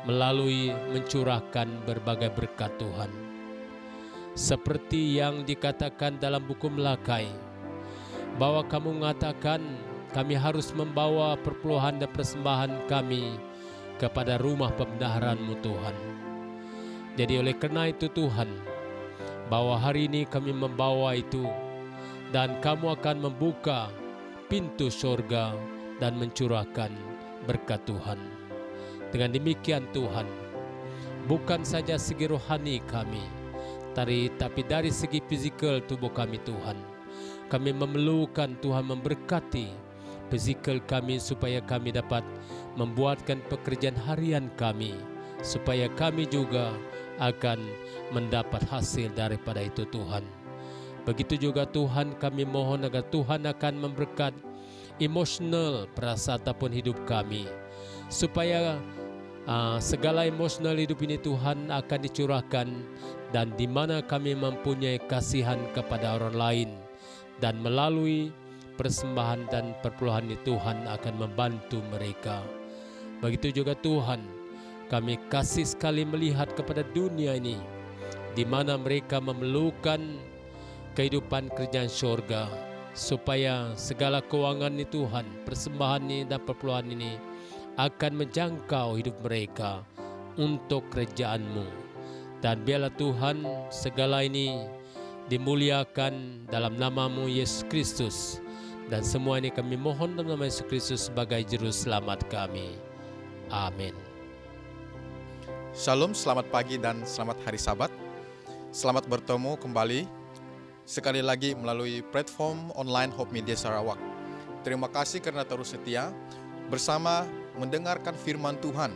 melalui mencurahkan berbagai berkat Tuhan. Seperti yang dikatakan dalam buku Melakai, bahwa Kamu mengatakan kami harus membawa perpuluhan dan persembahan kami kepada rumah pembendaharaan-Mu Tuhan. Jadi oleh karena itu Tuhan, bahwa hari ini kami membawa itu, dan Kamu akan membuka pintu surga dan mencurahkan berkat Tuhan. Dengan demikian Tuhan, bukan saja segi rohani kami, tapi dari segi fizikal tubuh kami Tuhan, kami memerlukan Tuhan memberkati fizikal kami supaya kami dapat membuatkan pekerjaan harian kami, supaya kami juga akan mendapat hasil daripada itu Tuhan. Begitu juga Tuhan, kami mohon agar Tuhan akan memberkat emosional, perasaan ataupun hidup kami, supaya segala emosional hidup ini Tuhan akan dicurahkan, dan di mana kami mempunyai kasihan kepada orang lain, dan melalui persembahan dan perpuluhan ini Tuhan akan membantu mereka. Begitu juga Tuhan, kami kasih sekali melihat kepada dunia ini, di mana mereka memerlukan kehidupan kerjaan syurga, supaya segala keuangan ini Tuhan, persembahan ini dan perpuluhan ini akan menjangkau hidup mereka untuk kerajaan-Mu. Dan biarlah Tuhan segala ini dimuliakan dalam nama-Mu Yesus Kristus. Dan semua ini kami mohon dalam nama Yesus Kristus sebagai juru selamat kami. Amin. Shalom, selamat pagi dan selamat hari Sabat. Selamat bertemu kembali sekali lagi melalui platform online Hope Media Sarawak. Terima kasih karena terus setia bersama mendengarkan firman Tuhan.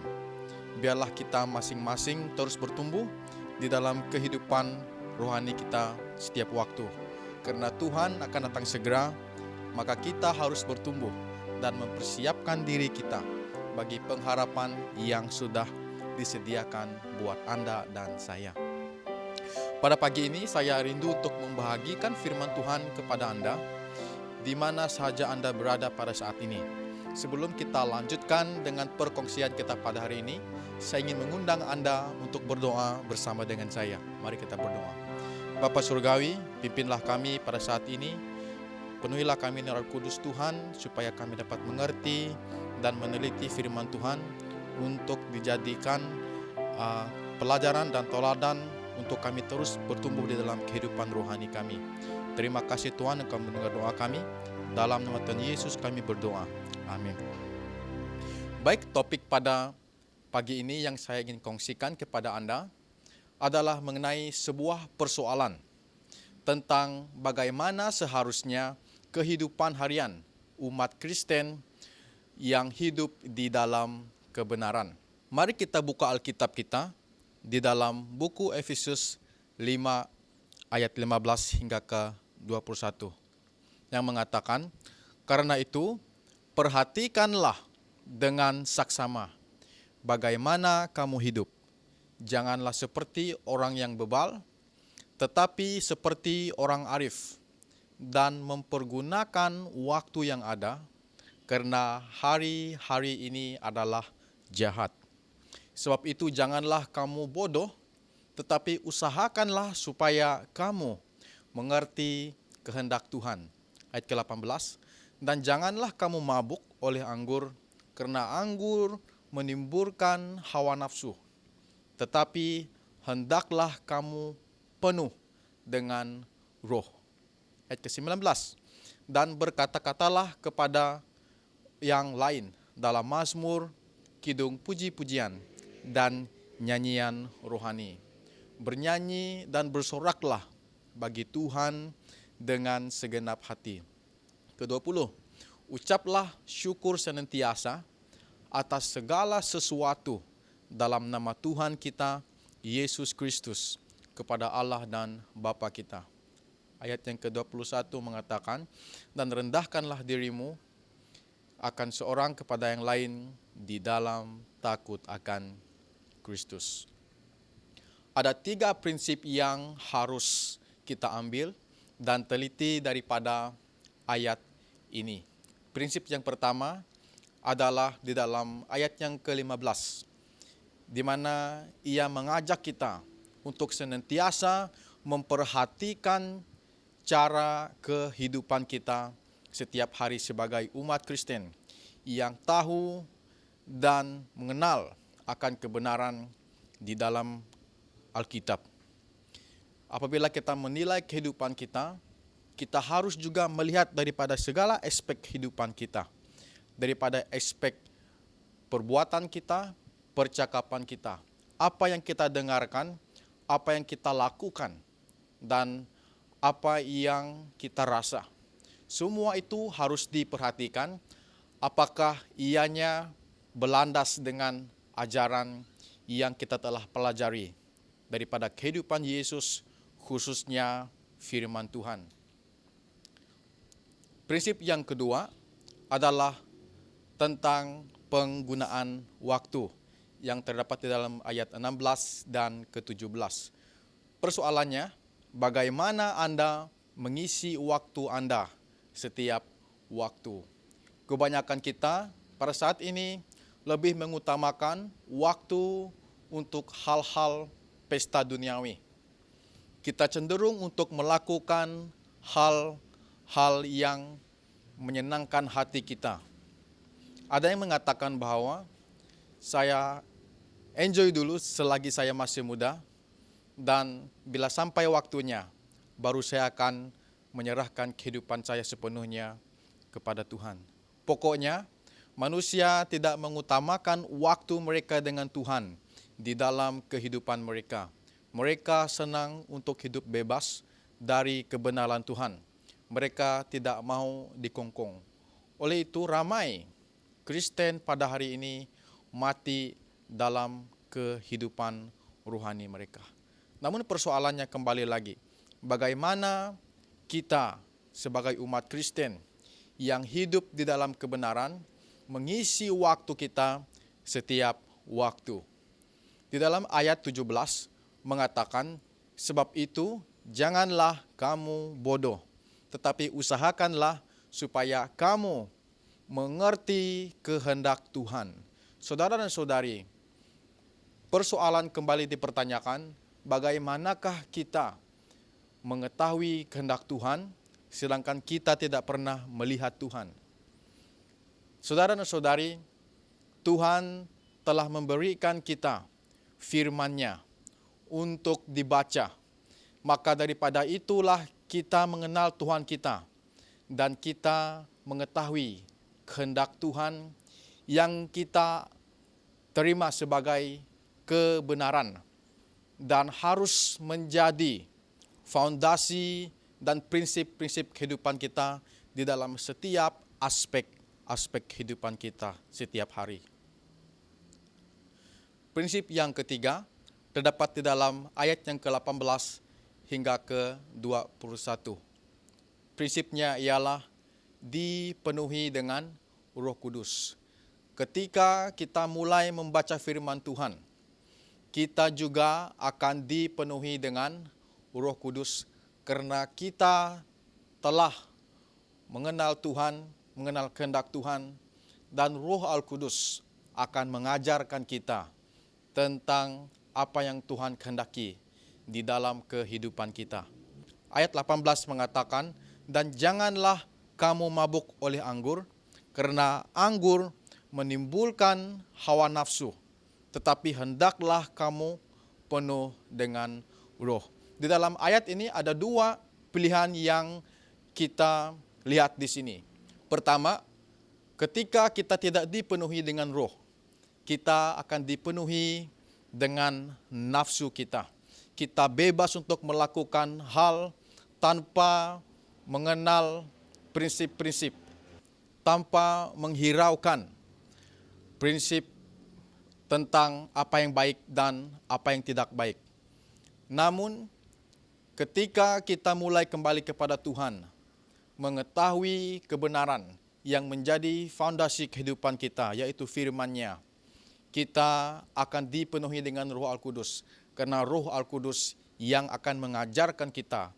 Biarlah kita masing-masing terus bertumbuh di dalam kehidupan rohani kita setiap waktu. Karena Tuhan akan datang segera, maka kita harus bertumbuh dan mempersiapkan diri kita bagi pengharapan yang sudah disediakan buat Anda dan saya. Pada pagi ini saya rindu untuk membahagikan firman Tuhan kepada Anda di mana sahaja Anda berada pada saat ini. Sebelum kita lanjutkan dengan perkongsian kita pada hari ini, saya ingin mengundang Anda untuk berdoa bersama dengan saya. Mari kita berdoa. Bapa Surgawi, pimpinlah kami pada saat ini. Penuhilah kami dengan Roh Kudus Tuhan, supaya kami dapat mengerti dan meneliti firman Tuhan untuk dijadikan pelajaran dan teladan untuk kami terus bertumbuh di dalam kehidupan rohani kami. Terima kasih Tuhan, Engkau mendengar doa kami. Dalam nama Tuhan Yesus kami berdoa. Amin. Baik, topik pada pagi ini yang saya ingin kongsikan kepada Anda adalah mengenai sebuah persoalan tentang bagaimana seharusnya kehidupan harian umat Kristen yang hidup di dalam kebenaran. Mari kita buka Alkitab kita di dalam buku Efesus 5 ayat 15 hingga ke 21 yang mengatakan, karena itu perhatikanlah dengan saksama bagaimana kamu hidup. Janganlah seperti orang yang bebal, tetapi seperti orang arif, dan mempergunakan waktu yang ada, karena hari-hari ini adalah jahat. Sebab itu janganlah kamu bodoh, tetapi usahakanlah supaya kamu mengerti kehendak Tuhan. Ayat ke-18, dan janganlah kamu mabuk oleh anggur, karena anggur menimbulkan hawa nafsu. Tetapi hendaklah kamu penuh dengan roh. Ayat ke-19, dan berkata-katalah kepada yang lain dalam mazmur, kidung puji-pujian, dan nyanyian rohani. Bernyanyi dan bersoraklah bagi Tuhan dengan segenap hati. Ke-20, ucaplah syukur senantiasa atas segala sesuatu dalam nama Tuhan kita, Yesus Kristus, kepada Allah dan Bapa kita. Ayat yang ke-21 mengatakan, dan rendahkanlah dirimu akan seorang kepada yang lain di dalam takut akan Kristus. Ada 3 prinsip yang harus kita ambil dan teliti daripada ayat ini. Prinsip yang pertama adalah di dalam ayat yang ke-15, di mana ia mengajak kita untuk senantiasa memperhatikan cara kehidupan kita setiap hari sebagai umat Kristen yang tahu dan mengenal akan kebenaran di dalam Alkitab. Apabila kita menilai kehidupan kita, kita harus juga melihat daripada segala aspek kehidupan kita. Daripada aspek perbuatan kita, percakapan kita. Apa yang kita dengarkan, apa yang kita lakukan, dan apa yang kita rasa. Semua itu harus diperhatikan apakah ianya berlandas dengan ajaran yang kita telah pelajari daripada kehidupan Yesus, khususnya firman Tuhan. Prinsip yang kedua adalah tentang penggunaan waktu yang terdapat di dalam ayat 16 dan ke-17. Persoalannya, bagaimana Anda mengisi waktu Anda setiap waktu? Kebanyakan kita pada saat ini lebih mengutamakan waktu untuk hal-hal pesta duniawi. Kita cenderung untuk melakukan hal-hal yang menyenangkan hati kita. Ada yang mengatakan bahwa saya enjoy dulu selagi saya masih muda, dan bila sampai waktunya, baru saya akan menyerahkan kehidupan saya sepenuhnya kepada Tuhan. Pokoknya, manusia tidak mengutamakan waktu mereka dengan Tuhan di dalam kehidupan mereka. Mereka senang untuk hidup bebas dari kebenaran Tuhan. Mereka tidak mau dikongkong. Oleh itu, ramai Kristen pada hari ini mati dalam kehidupan rohani mereka. Namun persoalannya kembali lagi, bagaimana kita sebagai umat Kristen yang hidup di dalam kebenaran mengisi waktu kita setiap waktu. Di dalam ayat 17 mengatakan, sebab itu janganlah kamu bodoh, tetapi usahakanlah supaya kamu mengerti kehendak Tuhan. Saudara dan saudari, persoalan kembali dipertanyakan, bagaimanakah kita mengetahui kehendak Tuhan sedangkan kita tidak pernah melihat Tuhan? Saudara dan saudari, Tuhan telah memberikan kita firman-Nya untuk dibaca. Maka daripada itulah kita mengenal Tuhan kita dan kita mengetahui kehendak Tuhan yang kita terima sebagai kebenaran dan harus menjadi fondasi dan prinsip-prinsip kehidupan kita di dalam setiap aspek kehidupan kita setiap hari. Prinsip yang ketiga terdapat di dalam ayat yang ke-18 hingga ke-21. Prinsipnya ialah dipenuhi dengan Roh Kudus. Ketika kita mulai membaca firman Tuhan, kita juga akan dipenuhi dengan Roh Kudus karena kita telah mengenal Tuhan, mengenal kehendak Tuhan, dan Roh Al-Kudus akan mengajarkan kita tentang apa yang Tuhan kehendaki di dalam kehidupan kita. Ayat 18 mengatakan, dan janganlah kamu mabuk oleh anggur, karena anggur menimbulkan hawa nafsu, tetapi hendaklah kamu penuh dengan roh. Di dalam ayat ini ada 2 pilihan yang kita lihat di sini. Pertama, Ketika kita tidak dipenuhi dengan roh, kita akan dipenuhi dengan nafsu kita. Kita bebas untuk melakukan hal tanpa mengenal prinsip-prinsip, tanpa menghiraukan prinsip tentang apa yang baik dan apa yang tidak baik. Namun, ketika kita mulai kembali kepada Tuhan, mengetahui kebenaran yang menjadi fondasi kehidupan kita, yaitu firman-Nya, kita akan dipenuhi dengan Roh Al-Kudus. Karena Roh Al-Kudus yang akan mengajarkan kita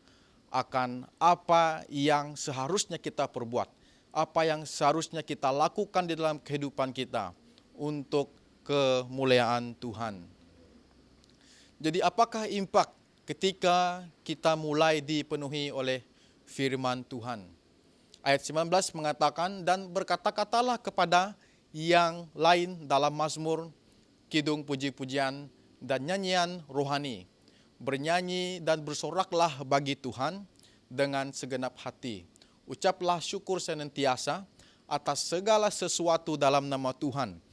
akan apa yang seharusnya kita perbuat, apa yang seharusnya kita lakukan di dalam kehidupan kita untuk kemuliaan Tuhan. Jadi apakah impak ketika kita mulai dipenuhi oleh firman Tuhan? Ayat 19 mengatakan, dan berkata-katalah kepada yang lain dalam mazmur, kidung puji-pujian, dan nyanyian rohani. Bernyanyi dan bersoraklah bagi Tuhan dengan segenap hati. Ucaplah syukur senantiasa atas segala sesuatu dalam nama Tuhan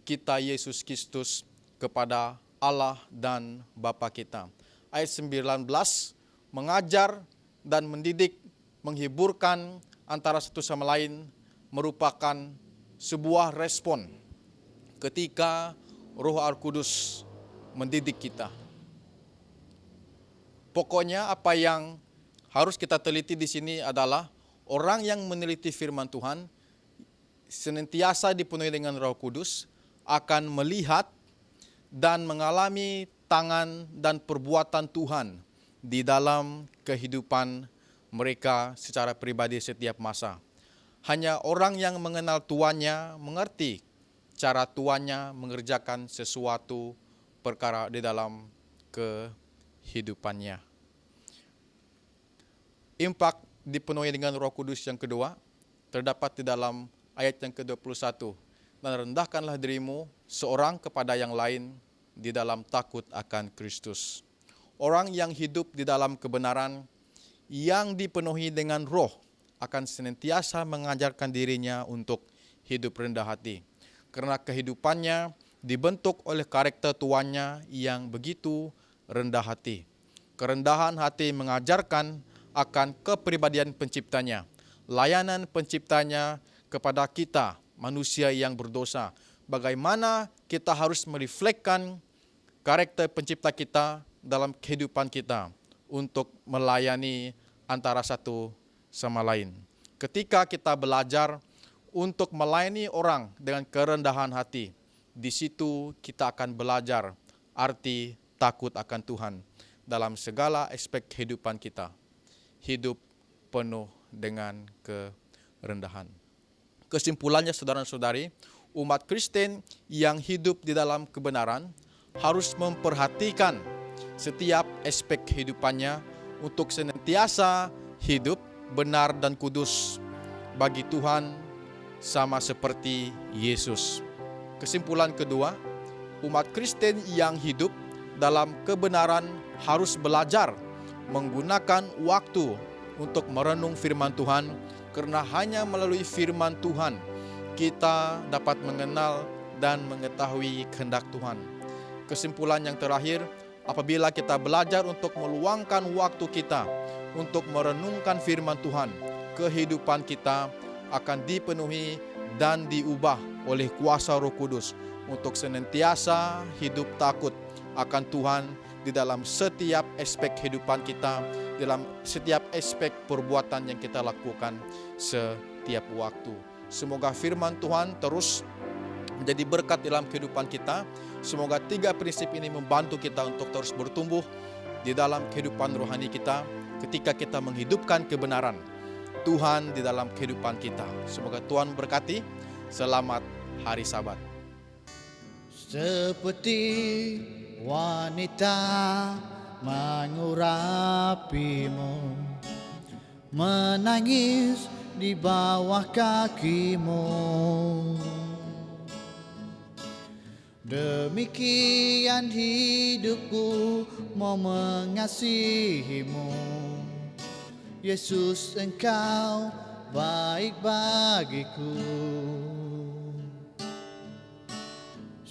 kita Yesus Kristus kepada Allah dan Bapa kita. Ayat 19, mengajar dan mendidik, menghiburkan antara satu sama lain merupakan sebuah respon ketika Roh Al-Kudus mendidik kita. Pokoknya apa yang harus kita teliti di sini adalah orang yang meneliti firman Tuhan senantiasa dipenuhi dengan Roh Kudus akan melihat dan mengalami tangan dan perbuatan Tuhan di dalam kehidupan mereka secara pribadi setiap masa. Hanya orang yang mengenal tuannya mengerti cara tuannya mengerjakan sesuatu perkara di dalam kehidupannya. Impak dipenuhi dengan Roh Kudus yang kedua terdapat di dalam ayat yang ke-21. Dan rendahkanlah dirimu seorang kepada yang lain di dalam takut akan Kristus. Orang yang hidup di dalam kebenaran yang dipenuhi dengan roh akan senantiasa mengajarkan dirinya untuk hidup rendah hati. Karena kehidupannya dibentuk oleh karakter tuannya yang begitu rendah hati. Kerendahan hati mengajarkan akan kepribadian penciptanya, layanan penciptanya kepada kita, manusia yang berdosa. Bagaimana kita harus mereflekkan karakter pencipta kita dalam kehidupan kita untuk melayani antara satu sama lain. Ketika kita belajar untuk melayani orang dengan kerendahan hati, di situ kita akan belajar arti takut akan Tuhan dalam segala aspek kehidupan kita. Hidup penuh dengan kerendahan. Kesimpulannya saudara-saudari, umat Kristen yang hidup di dalam kebenaran harus memperhatikan setiap aspek kehidupannya untuk senantiasa hidup benar dan kudus bagi Tuhan sama seperti Yesus. Kesimpulan kedua, umat Kristen yang hidup dalam kebenaran harus belajar menggunakan waktu untuk merenung firman Tuhan, karena hanya melalui firman Tuhan kita dapat mengenal dan mengetahui kehendak Tuhan. Kesimpulan yang terakhir, apabila kita belajar untuk meluangkan waktu kita untuk merenungkan firman Tuhan, kehidupan kita akan dipenuhi dan diubah oleh kuasa Roh Kudus untuk senantiasa hidup takut akan Tuhan di dalam setiap aspek kehidupan kita, dalam setiap aspek perbuatan yang kita lakukan setiap waktu. Semoga firman Tuhan terus menjadi berkat dalam kehidupan kita. Semoga 3 prinsip ini membantu kita untuk terus bertumbuh di dalam kehidupan rohani kita ketika kita menghidupkan kebenaran Tuhan di dalam kehidupan kita. Semoga Tuhan berkati. Selamat hari Sabat. Seperti wanita mengurapimu, menangis di bawah kakimu. Demikian hidupku mau mengasihimu. Yesus, engkau baik bagiku.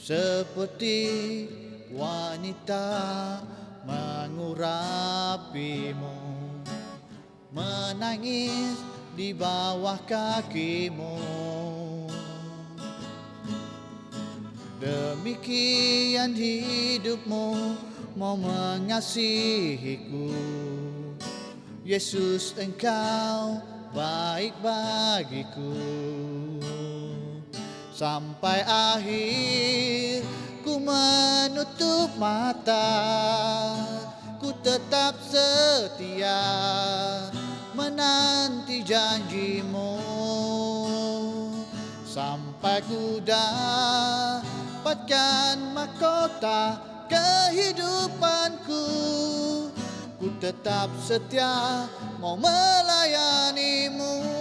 seperti wanita mengurapimu, menangis di bawah kakimu. Demikian hidupmu mau mengasihiku. Yesus, Engkau baik bagiku. Sampai akhir ku menutup mata, ku tetap setia menanti janjimu. Sampai ku dapatkan mahkota kehidupanku, ku tetap setia mau melayanimu.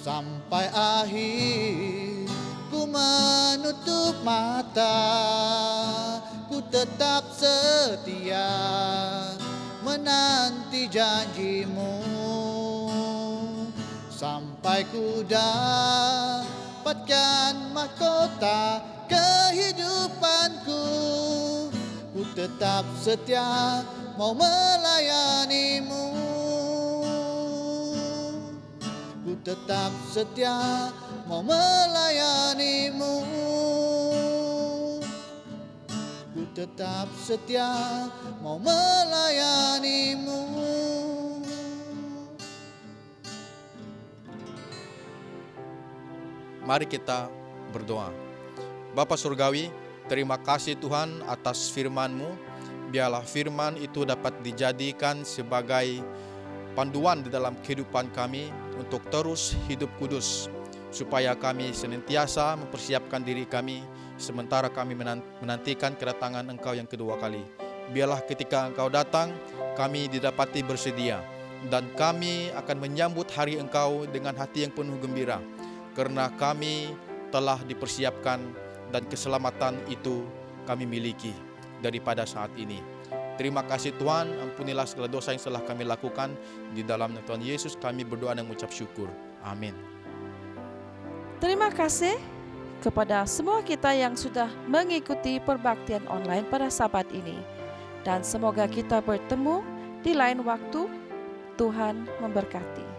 Sampai akhir ku menutup mata, ku tetap setia menanti janjimu. Sampai ku dapatkan mahkota kehidupanku, ku tetap setia mau melayanimu. Ku tetap setia mau melayanimu. Ku tetap setia mau melayanimu. Mari kita berdoa. Bapa Surgawi, terima kasih Tuhan atas firman-Mu. Biarlah firman itu dapat dijadikan sebagai panduan di dalam kehidupan kami untuk terus hidup kudus, supaya kami senantiasa mempersiapkan diri kami sementara kami menantikan kedatangan Engkau yang kedua kali. Biarlah ketika Engkau datang, kami didapati bersedia, dan kami akan menyambut hari Engkau dengan hati yang penuh gembira, karena kami telah dipersiapkan dan keselamatan itu kami miliki daripada saat ini. Terima kasih Tuhan, ampunilah segala dosa yang telah kami lakukan. Di dalam nama Tuhan Yesus kami berdoa dan mengucap syukur. Amin. Terima kasih kepada semua kita yang sudah mengikuti perbaktian online pada Sabat ini. Dan semoga kita bertemu di lain waktu. Tuhan memberkati.